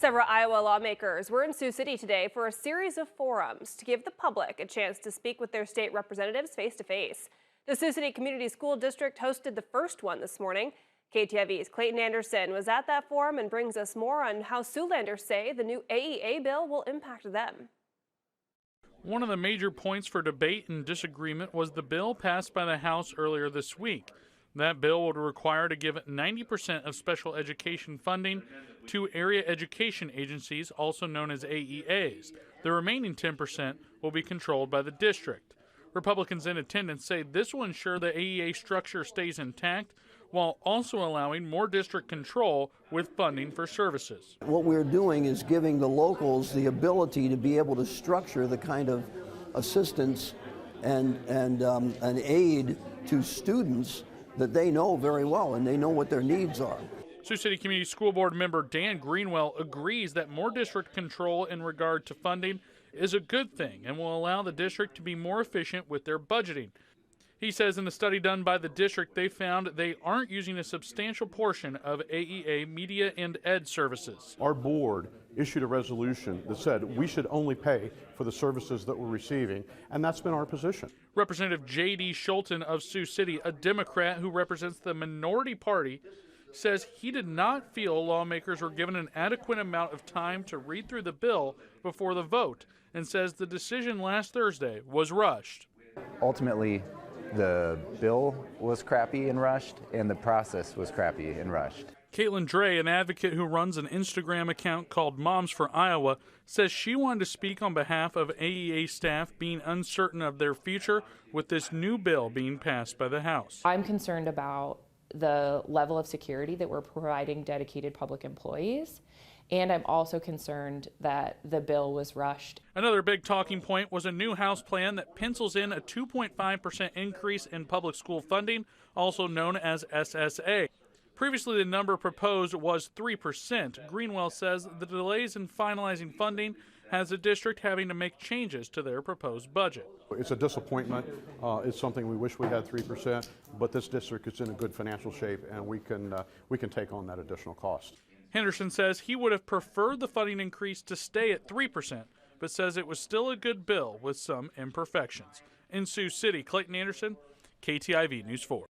Several Iowa lawmakers were in Sioux City today for a series of forums to give the public a chance to speak with their state representatives face-to-face. The Sioux City Community School District hosted the first one this morning. KTIV's Clayton Anderson was at that forum and brings us more on how Siouxlanders say the new AEA bill will impact them. One of the major points for debate and disagreement was the bill passed by the House earlier this week. That bill would require to give 90% of special education funding to area education agencies, also known as AEAs. The remaining 10% will be controlled by the district. Republicans in attendance say this will ensure the AEA structure stays intact while also allowing more district control with funding for services. What we're doing is giving the locals the ability to be able to structure the kind of assistance and an aid to students that they know very well and they know what their needs are. Sioux City Community School Board member Dan Greenwell agrees that more district control in regard to funding is a good thing and will allow the district to be more efficient with their budgeting. He says in a study done by the district, they found they aren't using a substantial portion of AEA media and ed services. Our board issued a resolution that said we should only pay for the services that we're receiving, and that's been our position. Representative J.D. Schulten of Sioux City, a Democrat who represents the minority party, says he did not feel lawmakers were given an adequate amount of time to read through the bill before the vote, and says the decision last Thursday was rushed. Ultimately, the bill was crappy and rushed, and the process was crappy and rushed. Caitlin Dre, an advocate who runs an Instagram account called Moms for Iowa, says she wanted to speak on behalf of AEA staff being uncertain of their future with this new bill being passed by the House. I'm concerned about the level of security that we're providing dedicated public employees, and I'm also concerned that the bill was rushed. Another big talking point was a new House plan that pencils in a 2.5% increase in public school funding, also known as SSA. Previously, the number proposed was 3%. Greenwell says the delays in finalizing funding has the district having to make changes to their proposed budget. It's a disappointment. It's something we wish we had 3%, but this district is in a good financial shape, and we can take on that additional cost. Henderson says he would have preferred the funding increase to stay at 3%, but says it was still a good bill with some imperfections. In Sioux City, Clayton Anderson, KTIV News 4.